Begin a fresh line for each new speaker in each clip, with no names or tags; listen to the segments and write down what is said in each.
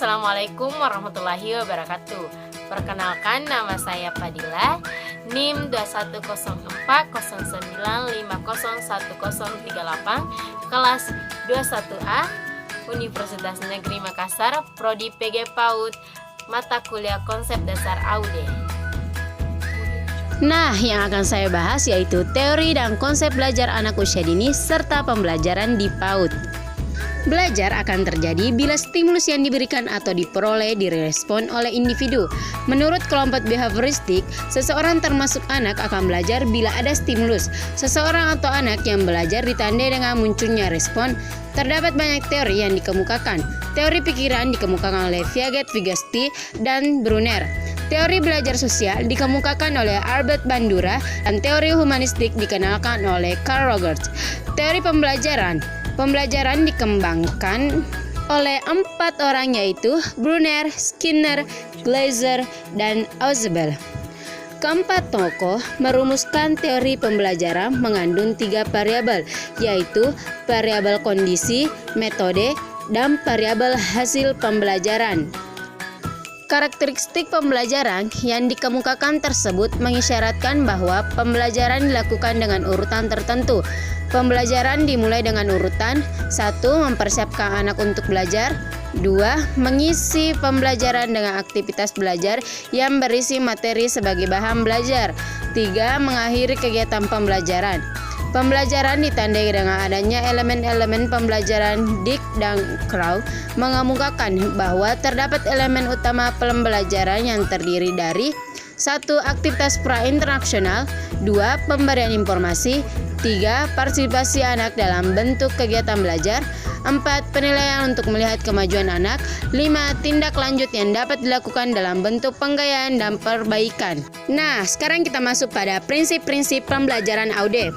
Assalamualaikum warahmatullahi wabarakatuh. Perkenalkan, nama saya Fadila, NIM 210409501038, kelas 21A, Universitas Negeri Makassar, Prodi PG PAUD, mata kuliah konsep dasar AUD.
Nah, yang akan saya bahas yaitu teori dan konsep belajar anak usia dini serta pembelajaran di PAUD. Belajar akan terjadi bila stimulus yang diberikan atau diperoleh direspon oleh individu. Menurut kelompok behavioristik, seseorang termasuk anak akan belajar bila ada stimulus. Seseorang atau anak yang belajar ditandai dengan munculnya respon. Terdapat banyak teori yang dikemukakan. Teori pikiran dikemukakan oleh Piaget, Vygotsky, dan Brunner. Teori belajar sosial dikemukakan oleh Albert Bandura dan teori humanistik dikenalkan oleh Carl Rogers. Teori Pembelajaran dikembangkan oleh 4 orang yaitu Brunner, Skinner, Glaser, dan Ausubel. Keempat tokoh merumuskan teori pembelajaran mengandung 3 variabel yaitu variabel kondisi, metode, dan variabel hasil pembelajaran. Karakteristik pembelajaran yang dikemukakan tersebut mengisyaratkan bahwa pembelajaran dilakukan dengan urutan tertentu. Pembelajaran dimulai dengan urutan 1. Mempersiapkan anak untuk belajar. 2. Mengisi pembelajaran dengan aktivitas belajar yang berisi materi sebagai bahan belajar. 3. Mengakhiri kegiatan pembelajaran. Pembelajaran ditandai dengan adanya elemen-elemen pembelajaran. Dick dan Crow mengemukakan bahwa terdapat elemen utama pembelajaran yang terdiri dari 1. Aktivitas pra-interaksional. 2. Pemberian informasi. 3. Partisipasi anak dalam bentuk kegiatan belajar. 4. Penilaian untuk melihat kemajuan anak. 5. Tindak lanjut yang dapat dilakukan dalam bentuk penggayaan dan perbaikan. Nah, sekarang kita masuk pada prinsip-prinsip pembelajaran AUD.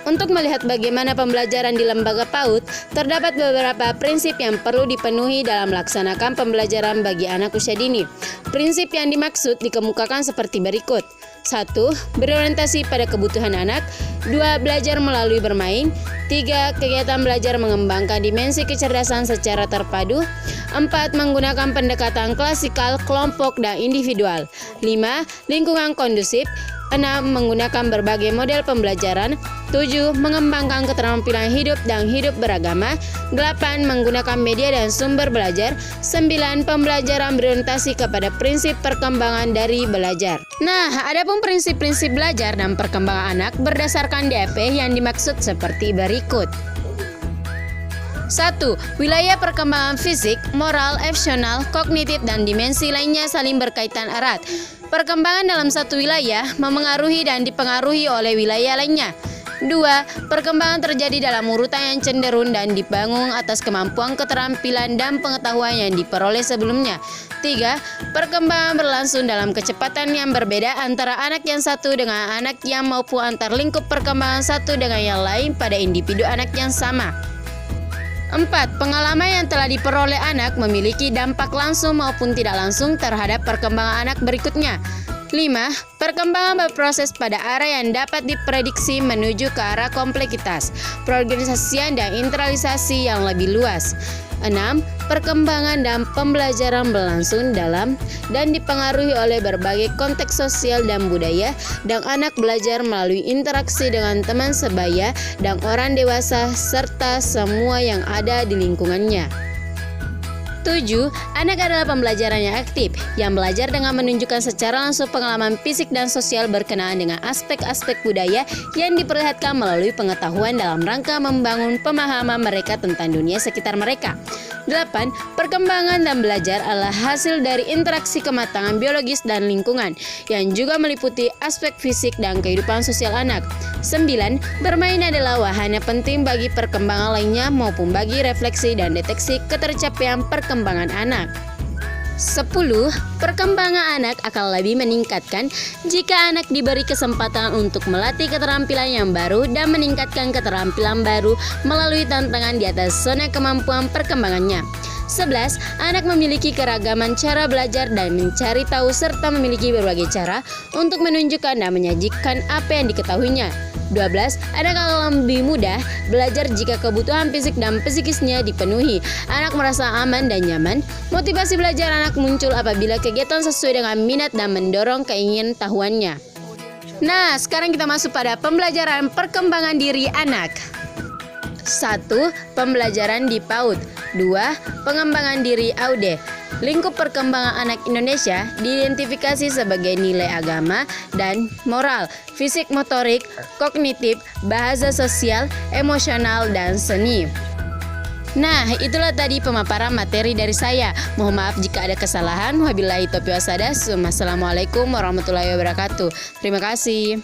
Untuk melihat bagaimana pembelajaran di lembaga PAUD, terdapat beberapa prinsip yang perlu dipenuhi dalam melaksanakan pembelajaran bagi anak usia dini. Prinsip yang dimaksud dikemukakan seperti berikut. 1. Berorientasi pada kebutuhan anak. 2. Belajar melalui bermain. 3. Kegiatan belajar mengembangkan dimensi kecerdasan secara terpadu. 4. Menggunakan pendekatan klasikal, kelompok, dan individual. 5. Lingkungan kondusif. 6. Menggunakan berbagai model pembelajaran. 7. Mengembangkan keterampilan hidup dan hidup beragama. 8. Menggunakan media dan sumber belajar. 9. Pembelajaran berorientasi kepada prinsip perkembangan dari belajar. Nah, adapun prinsip-prinsip belajar dan perkembangan anak berdasarkan DAP yang dimaksud seperti berikut. 1. Wilayah perkembangan fisik, moral, emosional, kognitif, dan dimensi lainnya saling berkaitan erat. Perkembangan dalam satu wilayah memengaruhi dan dipengaruhi oleh wilayah lainnya. 2. Perkembangan terjadi dalam urutan yang cenderung dan dibangun atas kemampuan, keterampilan, dan pengetahuan yang diperoleh sebelumnya. 3. Perkembangan berlangsung dalam kecepatan yang berbeda antara anak yang satu dengan anak yang maupun antar lingkup perkembangan satu dengan yang lain pada individu anak yang sama. 4. Pengalaman yang telah diperoleh anak memiliki dampak langsung maupun tidak langsung terhadap perkembangan anak berikutnya. 5. Perkembangan berproses pada arah yang dapat diprediksi menuju ke arah kompleksitas, perorganisasian, dan internalisasi yang lebih luas. 6. Perkembangan dan pembelajaran berlangsung dalam dan dipengaruhi oleh berbagai konteks sosial dan budaya, dan anak belajar melalui interaksi dengan teman sebaya dan orang dewasa serta semua yang ada di lingkungannya. 7. Anak adalah pembelajaran yang aktif, yang belajar dengan menunjukkan secara langsung pengalaman fisik dan sosial berkenaan dengan aspek-aspek budaya yang diperlihatkan melalui pengetahuan dalam rangka membangun pemahaman mereka tentang dunia sekitar mereka. 8. Perkembangan dan belajar adalah hasil dari interaksi kematangan biologis dan lingkungan, yang juga meliputi aspek fisik dan kehidupan sosial anak. 9. Bermain adalah wahana penting bagi perkembangan lainnya maupun bagi refleksi dan deteksi ketercapaian perkembangan anak. 10. Perkembangan anak akan lebih meningkatkan jika anak diberi kesempatan untuk melatih keterampilan yang baru dan meningkatkan keterampilan baru melalui tantangan di atas zona kemampuan perkembangannya. 11. Anak memiliki keragaman cara belajar dan mencari tahu serta memiliki berbagai cara untuk menunjukkan dan menyajikan apa yang diketahuinya. 12. Anak akan lebih mudah belajar jika kebutuhan fisik dan psikisnya dipenuhi. Anak merasa aman dan nyaman. Motivasi belajar anak muncul apabila kegiatan sesuai dengan minat dan mendorong keinginan tahuannya. Nah, sekarang kita masuk pada pembelajaran perkembangan diri anak. 1. Pembelajaran di PAUD. 2. Pengembangan diri AUDE. Lingkup perkembangan anak Indonesia diidentifikasi sebagai nilai agama dan moral, fisik motorik, kognitif, bahasa sosial, emosional, dan seni. Nah, itulah tadi pemaparan materi dari saya. Mohon maaf jika ada kesalahan. Wabillahi taufiq wal hidayah. Wassalamualaikum warahmatullahi wabarakatuh. Terima kasih.